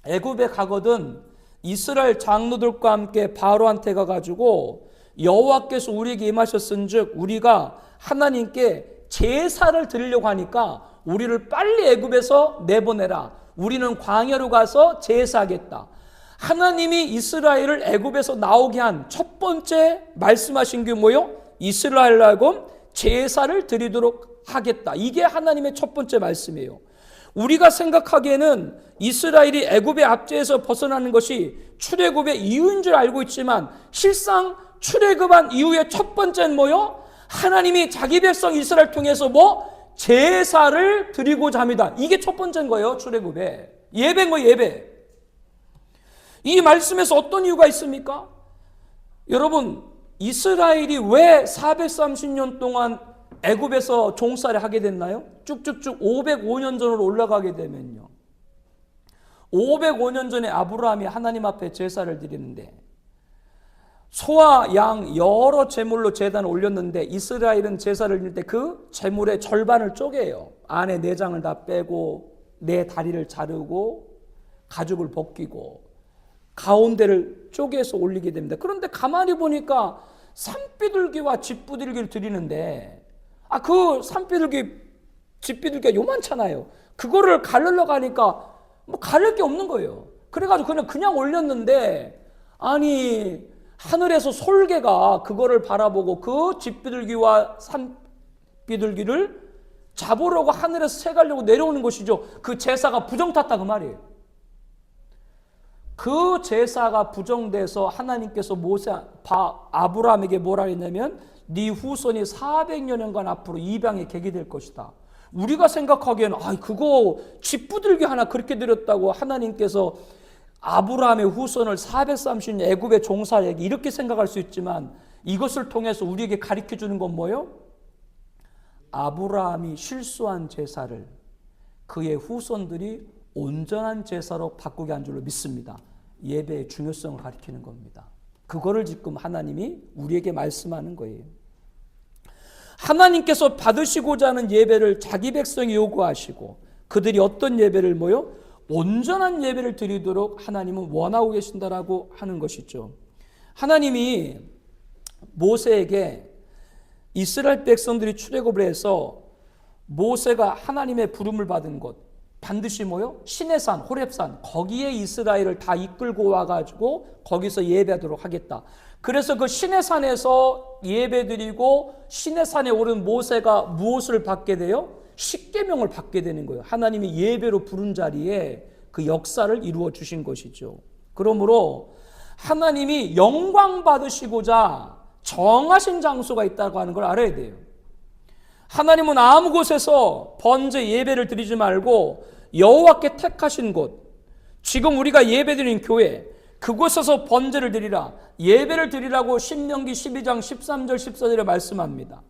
애굽에 가거든 이스라엘 장로들과 함께 바로한테 가가지고 여호와께서 우리에게 임하셨은즉 우리가 하나님께 제사를 드리려고 하니까 우리를 빨리 애굽에서 내보내라. 우리는 광야로 가서 제사하겠다. 하나님이 이스라엘을 애굽에서 나오게 한 첫 번째 말씀하신 게 뭐요? 이스라엘하고 제사를 드리도록 하겠다. 이게 하나님의 첫 번째 말씀이에요. 우리가 생각하기에는 이스라엘이 애굽의 압제에서 벗어나는 것이 출애굽의 이유인 줄 알고 있지만 실상 출애굽한 이후의 첫 번째는 뭐요? 하나님이 자기 백성 이스라엘 통해서 제사를 드리고자 합니다. 이게 첫 번째인 거예요. 출애굽에. 예배인 거예요. 예배. 이 말씀에서 어떤 이유가 있습니까? 여러분 이스라엘이 왜 430년 동안 애굽에서 종살이 하게 됐나요? 쭉쭉쭉 505년 전으로 올라가게 되면요. 505년 전에 아브라함이 하나님 앞에 제사를 드리는데 소와 양 여러 제물로 제단을 올렸는데 이스라엘은 제사를 드릴 때 그 제물의 절반을 쪼개요. 안에 내장을 다 빼고 내 다리를 자르고 가죽을 벗기고 가운데를 쪼개서 올리게 됩니다. 그런데 가만히 보니까 산비둘기와 집비둘기를 드리는데 그 산비둘기 집비둘기가 요만찮아요. 그거를 가르러 가니까 가를 게 없는 거예요. 그래가지고 그냥 올렸는데 아니 하늘에서 솔개가 그거를 바라보고 그 집비둘기와 산비둘기를 잡으려고 하늘에서 새가려고 내려오는 것이죠. 그 제사가 부정탔다 그 말이에요. 그 제사가 부정돼서 하나님께서 아브라함에게 뭐라 했냐면 네 후손이 400여년간 앞으로 이방에 객이 될 것이다. 우리가 생각하기에는 그거 집부들기 하나 그렇게 드렸다고 하나님께서 아브라함의 후손을 430년 애굽의 종살이에게 이렇게 생각할 수 있지만 이것을 통해서 우리에게 가르쳐주는 건 뭐예요? 아브라함이 실수한 제사를 그의 후손들이 온전한 제사로 바꾸게 한 줄로 믿습니다. 예배의 중요성을 가리키는 겁니다. 그거를 지금 하나님이 우리에게 말씀하는 거예요. 하나님께서 받으시고자 하는 예배를 자기 백성이 요구하시고 그들이 어떤 예배를 온전한 예배를 드리도록 하나님은 원하고 계신다라고 하는 것이죠. 하나님이 모세에게 이스라엘 백성들이 출애굽을 해서 모세가 하나님의 부름을 받은 곳 반드시 시내산, 호렙산 거기에 이스라엘을 다 이끌고 와가지고 거기서 예배하도록 하겠다. 그래서 그 시내산에서 예배드리고 시내산에 오른 모세가 무엇을 받게 돼요? 십계명을 받게 되는 거예요. 하나님이 예배로 부른 자리에 그 역사를 이루어 주신 것이죠. 그러므로 하나님이 영광 받으시고자 정하신 장소가 있다고 하는 걸 알아야 돼요. 하나님은 아무 곳에서 번제 예배를 드리지 말고 여호와께 택하신 곳, 지금 우리가 예배드리는 교회, 그곳에서 번제를 드리라, 예배를 드리라고 신명기 12장 13절 14절에 말씀합니다.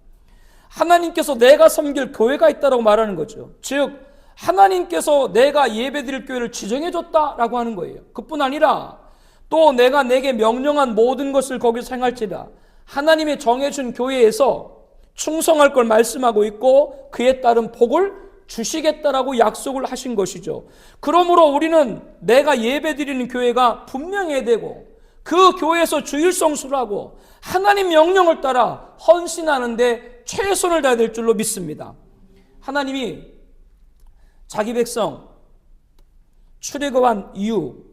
하나님께서 내가 섬길 교회가 있다고 말하는 거죠. 즉 하나님께서 내가 예배드릴 교회를 지정해 줬다라고 하는 거예요. 그뿐 아니라 또 내가 내게 명령한 모든 것을 거기서 행할지라, 하나님이 정해준 교회에서 충성할 걸 말씀하고 있고 그에 따른 복을 주시겠다라고 약속을 하신 것이죠. 그러므로 우리는 내가 예배드리는 교회가 분명해야 되고, 그 교회에서 주일성수를 하고 하나님 명령을 따라 헌신하는데 최선을 다해야 될 줄로 믿습니다. 하나님이 자기 백성 출애굽한 이후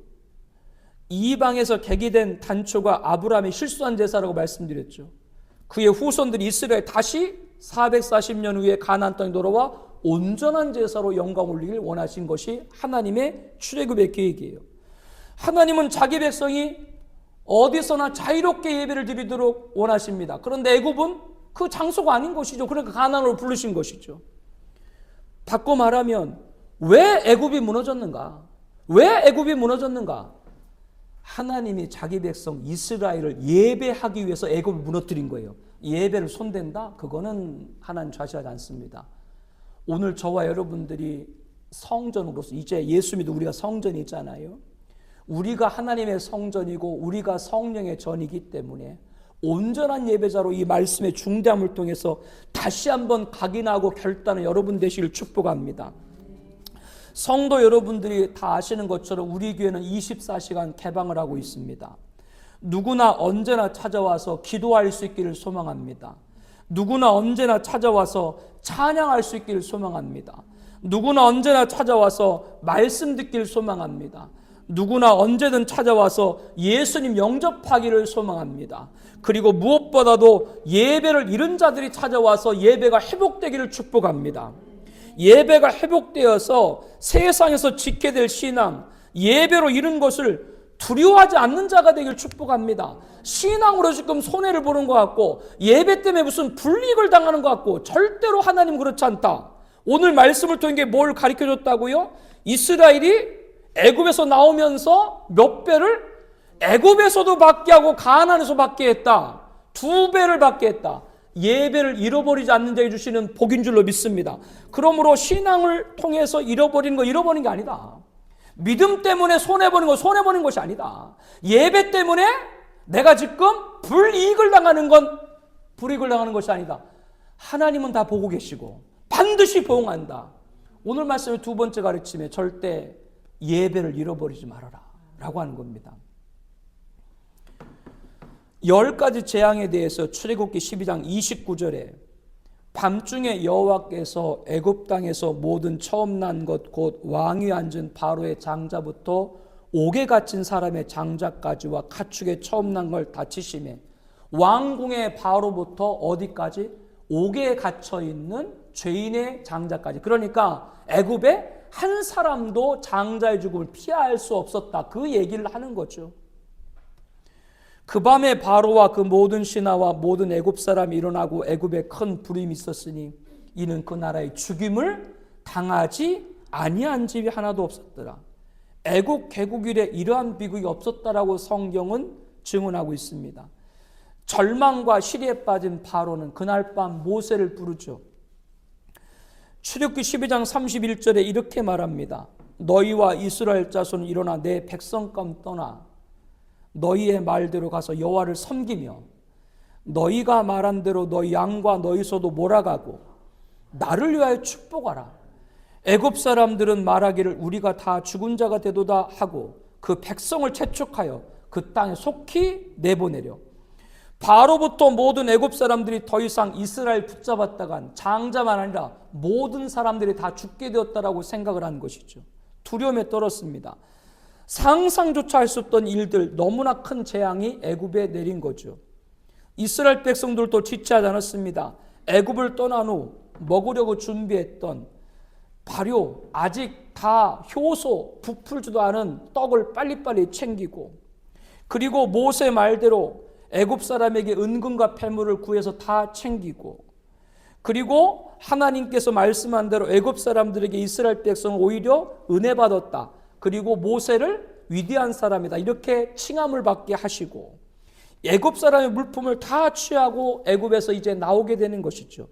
이방에서 계기된 단초가 아브라함의 실수한 제사라고 말씀드렸죠. 그의 후손들이 이스라엘 다시 440년 후에 가나안 땅에 돌아와 온전한 제사로 영광 올리길 원하신 것이 하나님의 출애굽의 계획이에요. 하나님은 자기 백성이 어디서나 자유롭게 예배를 드리도록 원하십니다. 그런데 애굽은 그 장소가 아닌 것이죠. 그러니까 가나안으로 부르신 것이죠. 바꿔 말하면 왜 애굽이 무너졌는가? 왜 애굽이 무너졌는가? 하나님이 자기 백성 이스라엘을 예배하기 위해서 애굽을 무너뜨린 거예요. 예배를 손댄다? 그거는 하나님 좌시하지 않습니다. 오늘 저와 여러분들이 성전으로서, 이제 예수 믿어 우리가 성전이 있잖아요. 우리가 하나님의 성전이고 우리가 성령의 전이기 때문에 온전한 예배자로 이 말씀의 중대함을 통해서 다시 한번 각인하고 결단하는 여러분 되시길 축복합니다. 성도 여러분들이 다 아시는 것처럼 우리 교회는 24시간 개방을 하고 있습니다. 누구나 언제나 찾아와서 기도할 수 있기를 소망합니다. 누구나 언제나 찾아와서 찬양할 수 있기를 소망합니다. 누구나 언제나 찾아와서 말씀 듣기를 소망합니다. 누구나 언제든 찾아와서 예수님 영접하기를 소망합니다. 그리고 무엇보다도 예배를 잃은 자들이 찾아와서 예배가 회복되기를 축복합니다. 예배가 회복되어서 세상에서 지게 될 신앙, 예배로 잃은 것을 두려워하지 않는 자가 되길 축복합니다. 신앙으로 지금 손해를 보는 것 같고 예배 때문에 무슨 불이익을 당하는 것 같고 절대로 하나님 그렇지 않다. 오늘 말씀을 통해 뭘 가르쳐줬다고요? 이스라엘이 애굽에서 나오면서 몇 배를 애굽에서도 받게 하고 가나안에서 받게 했다. 2배를 받게 했다. 예배를 잃어버리지 않는 자에게 주시는 복인 줄로 믿습니다. 그러므로 신앙을 통해서 잃어버린 게 아니다. 믿음 때문에 손해보는 거 손해보는 것이 아니다. 예배 때문에 내가 지금 불이익을 당하는 것이 아니다. 하나님은 다 보고 계시고 반드시 보응한다. 오늘 말씀의 두 번째 가르침에 절대 예배를 잃어버리지 말아라 라고 하는 겁니다. 10가지 재앙에 대해서 출애굽기 12장 29절에 밤중에 여호와께서 애굽 땅에서 모든 처음 난 것 곧 왕위 앉은 바로의 장자부터 옥에 갇힌 사람의 장자까지와 가축의 처음 난 걸 다 치심에 왕궁의 바로부터 어디까지? 옥에 갇혀 있는 죄인의 장자까지. 그러니까 애굽에 한 사람도 장자의 죽음을 피할 수 없었다. 그 얘기를 하는 거죠. 그 밤에 바로와 그 모든 신하와 모든 애굽 사람이 일어나고 애굽에 큰 불임이 있었으니 이는 그 나라의 죽임을 당하지 아니한 집이 하나도 없었더라. 애굽 개국 이래 이러한 비극이 없었다라고 성경은 증언하고 있습니다. 절망과 시리에 빠진 바로는 그날 밤 모세를 부르죠. 출애굽기 12장 31절에 이렇게 말합니다. 너희와 이스라엘 자손은 일어나 내 백성감 떠나 너희의 말대로 가서 여호와를 섬기며 너희가 말한 대로 너희 양과 너희 소도 몰아가고 나를 위하여 축복하라. 애굽 사람들은 말하기를 우리가 다 죽은 자가 되도다 하고 그 백성을 채축하여 그 땅에 속히 내보내려. 바로부터 모든 애굽 사람들이 더 이상 이스라엘 붙잡았다간 장자만 아니라 모든 사람들이 다 죽게 되었다라고 생각을 한 것이죠. 두려움에 떨었습니다. 상상조차 할 수 없던 일들, 너무나 큰 재앙이 애굽에 내린 거죠. 이스라엘 백성들도 지체하지 않았습니다. 애굽을 떠난 후 먹으려고 준비했던 발효, 아직 다 효소, 부풀지도 않은 떡을 빨리빨리 챙기고, 그리고 모세 말대로 애굽 사람에게 은금과 폐물을 구해서 다 챙기고, 그리고 하나님께서 말씀한 대로 애굽 사람들에게 이스라엘 백성은 오히려 은혜 받았다. 그리고 모세를 위대한 사람이다 이렇게 칭함을 받게 하시고 애굽 사람의 물품을 다 취하고 애굽에서 이제 나오게 되는 것이죠.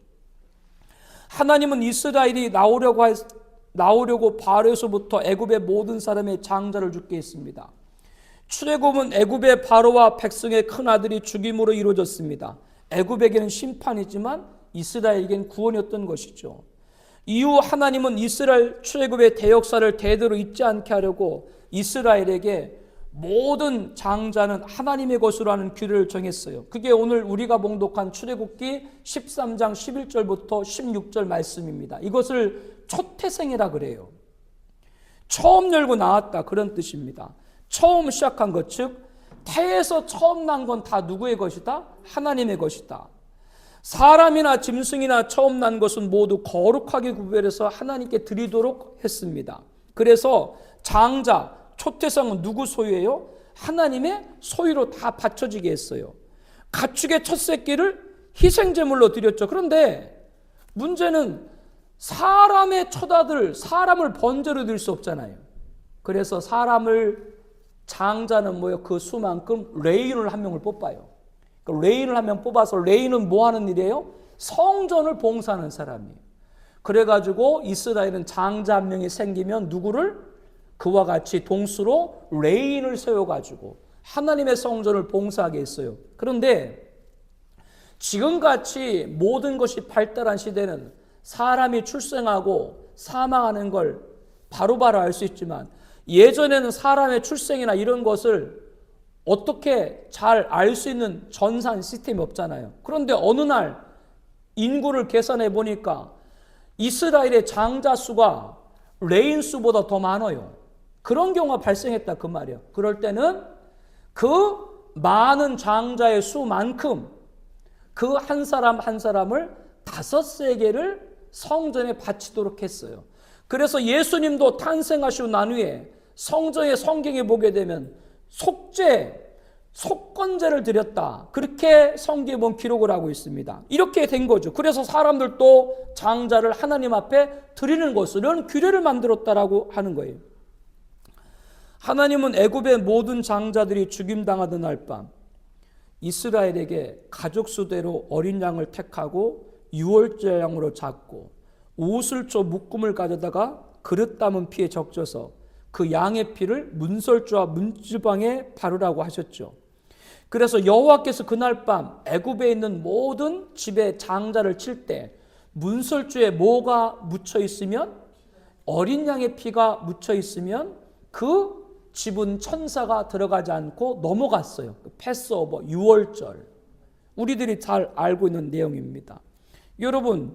하나님은 이스라엘이 나오려고 바로에서부터 애굽의 모든 사람의 장자를 죽게 했습니다. 출애굽은 애굽의 바로와 백성의 큰 아들이 죽임으로 이루어졌습니다. 애굽에게는 심판이지만 이스라엘에게는 구원이었던 것이죠. 이후 하나님은 이스라엘 출애굽의 대역사를 대대로 잊지 않게 하려고 이스라엘에게 모든 장자는 하나님의 것으로 하는 규례를 정했어요. 그게 오늘 우리가 봉독한 출애굽기 13장 11절부터 16절 말씀입니다. 이것을 초태생이라 그래요. 처음 열고 나왔다 그런 뜻입니다. 처음 시작한 것, 즉 태에서 처음 난 건 다 누구의 것이다? 하나님의 것이다. 사람이나 짐승이나 처음 난 것은 모두 거룩하게 구별해서 하나님께 드리도록 했습니다. 그래서 장자, 초태생은 누구 소유예요? 하나님의 소유로 다 바쳐지게 했어요. 가축의 첫 새끼를 희생제물로 드렸죠. 그런데 문제는 사람의 첫 아들, 사람을 번제로 드릴 수 없잖아요. 그래서 사람을 장자는 뭐예요? 그 수만큼 레인을 한 명을 뽑아요. 레인을 한 명 뽑아서 레인은 뭐 하는 일이에요? 성전을 봉사하는 사람이에요. 그래가지고 이스라엘은 장자 한 명이 생기면 누구를? 그와 같이 동수로 레인을 세워가지고 하나님의 성전을 봉사하게 했어요. 그런데 지금같이 모든 것이 발달한 시대는 사람이 출생하고 사망하는 걸 바로바로 알 수 있지만 예전에는 사람의 출생이나 이런 것을 어떻게 잘 알 수 있는 전산 시스템이 없잖아요. 그런데 어느 날 인구를 계산해 보니까 이스라엘의 장자 수가 레인 수보다 더 많아요. 그런 경우가 발생했다 그 말이에요. 그럴 때는 그 많은 장자의 수만큼 그 한 사람 한 사람을 5세계를 성전에 바치도록 했어요. 그래서 예수님도 탄생하시고 난 후에 성전의 성경에 보게 되면 속건제를 드렸다. 그렇게 성경에 보면 기록을 하고 있습니다. 이렇게 된 거죠. 그래서 사람들도 장자를 하나님 앞에 드리는 것으로 이런 규례를 만들었다라고 하는 거예요. 하나님은 애굽의 모든 장자들이 죽임당하던 날 밤 이스라엘에게 가족 수대로 어린 양을 택하고 유월절 양으로 잡고 우슬조 묶음을 가져다가 그릇 담은 피에 적셔서 그 양의 피를 문설주와 문지방에 바르라고 하셨죠. 그래서 여호와께서 그날 밤 애굽에 있는 모든 집에 장자를 칠 때 문설주에 뭐가 묻혀 있으면 어린 양의 피가 묻혀 있으면 그 집은 천사가 들어가지 않고 넘어갔어요. 패스오버, 유월절. 우리들이 잘 알고 있는 내용입니다. 여러분,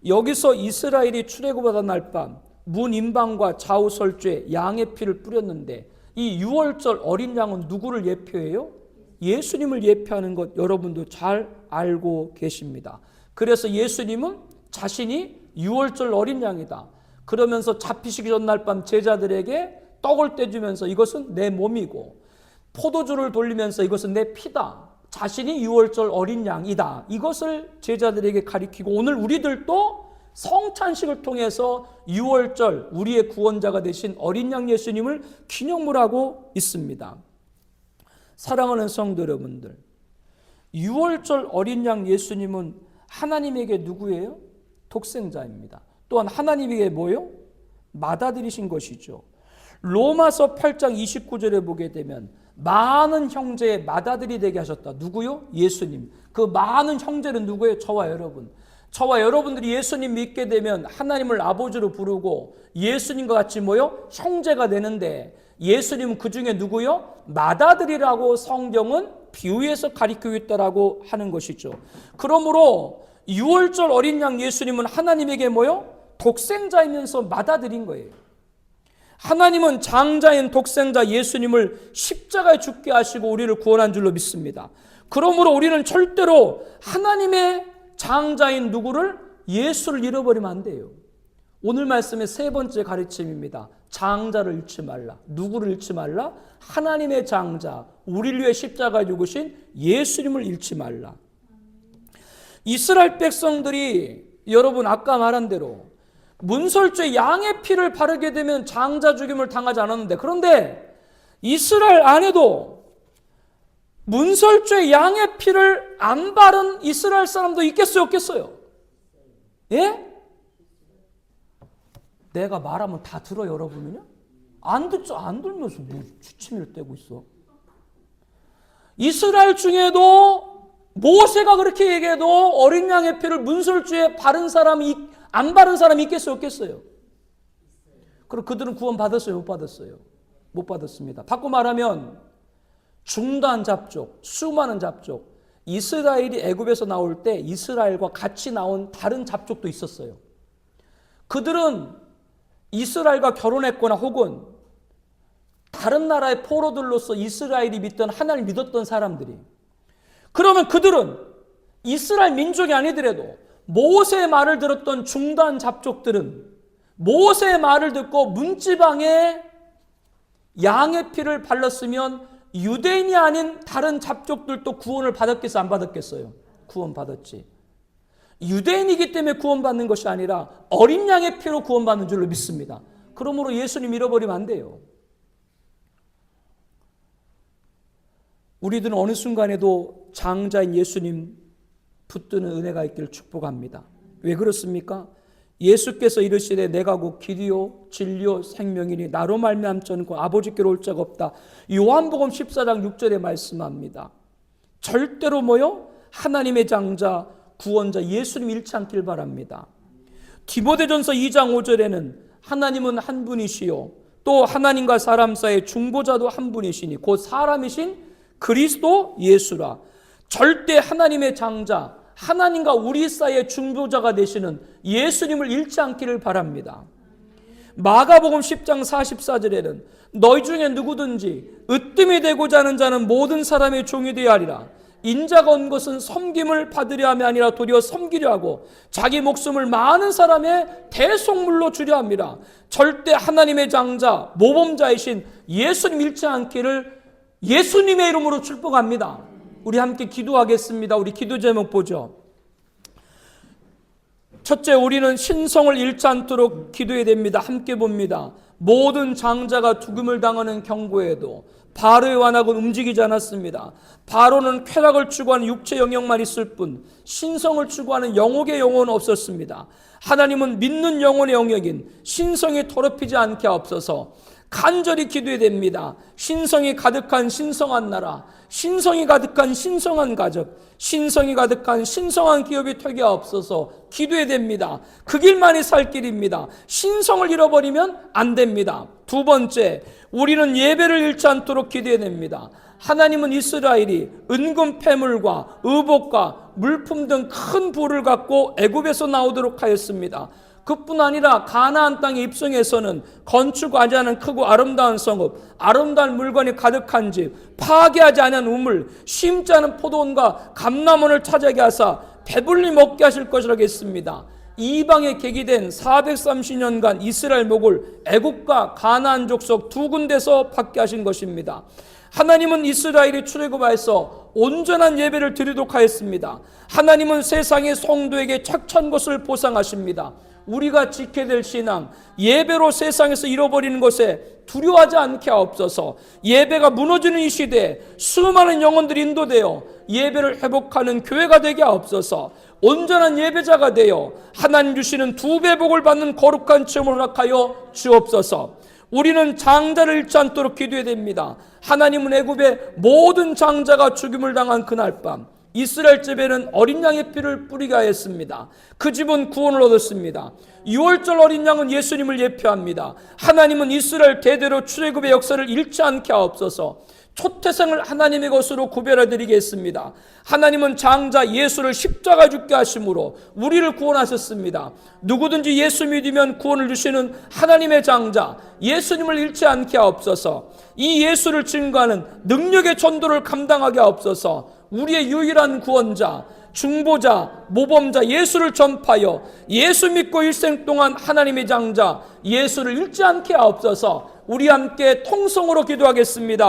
여기서 이스라엘이 출애굽하던 날 밤 문인방과 좌우설주에 양의 피를 뿌렸는데 이 유월절 어린 양은 누구를 예표해요? 예수님을 예표하는 것 여러분도 잘 알고 계십니다. 그래서 예수님은 자신이 유월절 어린 양이다. 그러면서 잡히시기 전날 밤 제자들에게 떡을 떼주면서 이것은 내 몸이고 포도주를 돌리면서 이것은 내 피다. 자신이 유월절 어린 양이다. 이것을 제자들에게 가리키고 오늘 우리들도 성찬식을 통해서 유월절 우리의 구원자가 되신 어린 양 예수님을 기념을 하고 있습니다. 사랑하는 성도 여러분들, 유월절 어린 양 예수님은 하나님에게 누구예요? 독생자입니다. 또한 하나님에게 뭐예요? 맏아들이신 것이죠. 로마서 8장 29절에 보게 되면 많은 형제의 맏아들이 되게 하셨다. 누구요? 예수님. 그 많은 형제는 누구예요? 저와 여러분. 저와 여러분들이 예수님 믿게 되면 하나님을 아버지로 부르고 예수님과 같이 뭐요? 형제가 되는데 예수님은 그 중에 누구요? 맏아들이라고 성경은 비유해서 가리키고 있다라고 하는 것이죠. 그러므로 유월절 어린 양 예수님은 하나님에게 뭐요? 독생자이면서 맏아들인 거예요. 하나님은 장자인 독생자 예수님을 십자가에 죽게 하시고 우리를 구원한 줄로 믿습니다. 그러므로 우리는 절대로 하나님의 장자인 누구를? 예수를 잃어버리면 안 돼요. 오늘 말씀의 세 번째 가르침입니다. 장자를 잃지 말라. 누구를 잃지 말라? 하나님의 장자, 우리를 위해 십자가에 죽으신 예수님을 잃지 말라. 이스라엘 백성들이 여러분 아까 말한 대로 문설주에 양의 피를 바르게 되면 장자 죽임을 당하지 않았는데 그런데 이스라엘 안에도 문설주의 양의 피를 안 바른 이스라엘 사람도 있겠어요, 없겠어요? 예? 내가 말하면 다 들어요, 여러분은요? 안 듣죠? 안 들면서 뭐 취침을 떼고 있어. 이스라엘 중에도 모세가 그렇게 얘기해도 어린 양의 피를 문설주에 바른 사람이, 안 바른 사람이 있겠어요, 없겠어요? 그럼 그들은 구원 받았어요, 못 받았어요? 못 받았습니다. 바꿔 말하면 중단 잡족, 수많은 잡족, 이스라엘이 애굽에서 나올 때 이스라엘과 같이 나온 다른 잡족도 있었어요. 그들은 이스라엘과 결혼했거나 혹은 다른 나라의 포로들로서 이스라엘이 믿던 하나님을 믿었던 사람들이, 그러면 그들은 이스라엘 민족이 아니더라도 모세의 말을 들었던 중단 잡족들은 모세의 말을 듣고 문지방에 양의 피를 발랐으면 유대인이 아닌 다른 잡족들도 구원을 받았겠어요, 안 받았겠어요? 구원 받았지. 유대인이기 때문에 구원받는 것이 아니라 어린 양의 피로 구원받는 줄로 믿습니다. 그러므로 예수님 잃어버리면 안 돼요. 우리들은 어느 순간에도 장자인 예수님 붙드는 은혜가 있기를 축복합니다. 왜 그렇습니까? 예수께서 이르시되 내가 곧 길이요 진리요 생명이니 나로 말미암지 않고 아버지께로 올 자가 없다. 요한복음 14장 6절에 말씀합니다. 절대로 뭐요? 하나님의 장자 구원자 예수님 잃지 않길 바랍니다. 디모데전서 2장 5절에는 하나님은 한 분이시요 또 하나님과 사람 사이의 중보자도 한 분이시니 곧 사람이신 그리스도 예수라. 절대 하나님의 장자, 하나님과 우리 사이의 중보자가 되시는 예수님을 잃지 않기를 바랍니다. 마가복음 10장 44절에는 너희 중에 누구든지 으뜸이 되고자 하는 자는 모든 사람의 종이 되어야 하리라. 인자가 온 것은 섬김을 받으려 함이 아니라 도리어 섬기려 하고 자기 목숨을 많은 사람의 대속물로 주려 합니다. 절대 하나님의 장자, 모범자이신 예수님 잃지 않기를 예수님의 이름으로 축복합니다. 우리 함께 기도하겠습니다. 우리 기도 제목 보죠. 첫째, 우리는 신성을 잃지 않도록 기도해야 됩니다. 함께 봅니다. 모든 장자가 죽음을 당하는 경고에도 바로의 완악은 움직이지 않았습니다. 바로는 쾌락을 추구하는 육체 영역만 있을 뿐 신성을 추구하는 영혼의 영혼은 없었습니다. 하나님은 믿는 영혼의 영역인 신성이 더럽히지 않게 하옵소서. 간절히 기도해야 됩니다. 신성이 가득한 신성한 나라, 신성이 가득한 신성한 가족, 신성이 가득한 신성한 기업이 되게 하옵소서. 기도해야 됩니다. 그 길만이 살 길입니다. 신성을 잃어버리면 안 됩니다. 두 번째, 우리는 예배를 잃지 않도록 기도해야 됩니다. 하나님은 이스라엘이 은금 패물과 의복과 물품 등 큰 부를 갖고 애굽에서 나오도록 하였습니다. 그뿐 아니라 가나안 땅의 입성에서는 건축하지 않은 크고 아름다운 성읍, 아름다운 물건이 가득한 집, 파괴하지 않은 우물, 심지 않은 포도원과 감람원을 차지하게 하사 배불리 먹게 하실 것이라고 했습니다. 이방에 계기된 430년간 이스라엘 목을 애국과 가나안 족속 두 군데서 받게 하신 것입니다. 하나님은 이스라엘이 출애굽하여서 온전한 예배를 드리도록 하였습니다. 하나님은 세상의 성도에게 착천 것을 보상하십니다. 우리가 지켜야 될 신앙, 예배로 세상에서 잃어버리는 것에 두려워하지 않게 하옵소서. 예배가 무너지는 이 시대에 수많은 영혼들이 인도되어 예배를 회복하는 교회가 되게 하옵소서. 온전한 예배자가 되어 하나님 주시는 두 배 복을 받는 거룩한 체험을 허락하여 주옵소서. 우리는 장자를 잃지 않도록 기도해야 됩니다. 하나님은 애굽의 모든 장자가 죽임을 당한 그날 밤 이스라엘 집에는 어린 양의 피를 뿌리게 하였습니다. 그 집은 구원을 얻었습니다. 6월절 어린 양은 예수님을 예표합니다. 하나님은 이스라엘 대대로 출애굽의 역사를 잃지 않게 하옵소서. 초태생을 하나님의 것으로 구별해 드리겠습니다. 하나님은 장자 예수를 십자가에 죽게 하심으로 우리를 구원하셨습니다. 누구든지 예수 믿으면 구원을 주시는 하나님의 장자 예수님을 잃지 않게 하옵소서. 이 예수를 증거하는 능력의 전도를 감당하게 하옵소서. 우리의 유일한 구원자, 중보자, 모범자 예수를 전파하여 예수 믿고 일생 동안 하나님의 장자 예수를 잃지 않게 하옵소서. 우리 함께 통성으로 기도하겠습니다.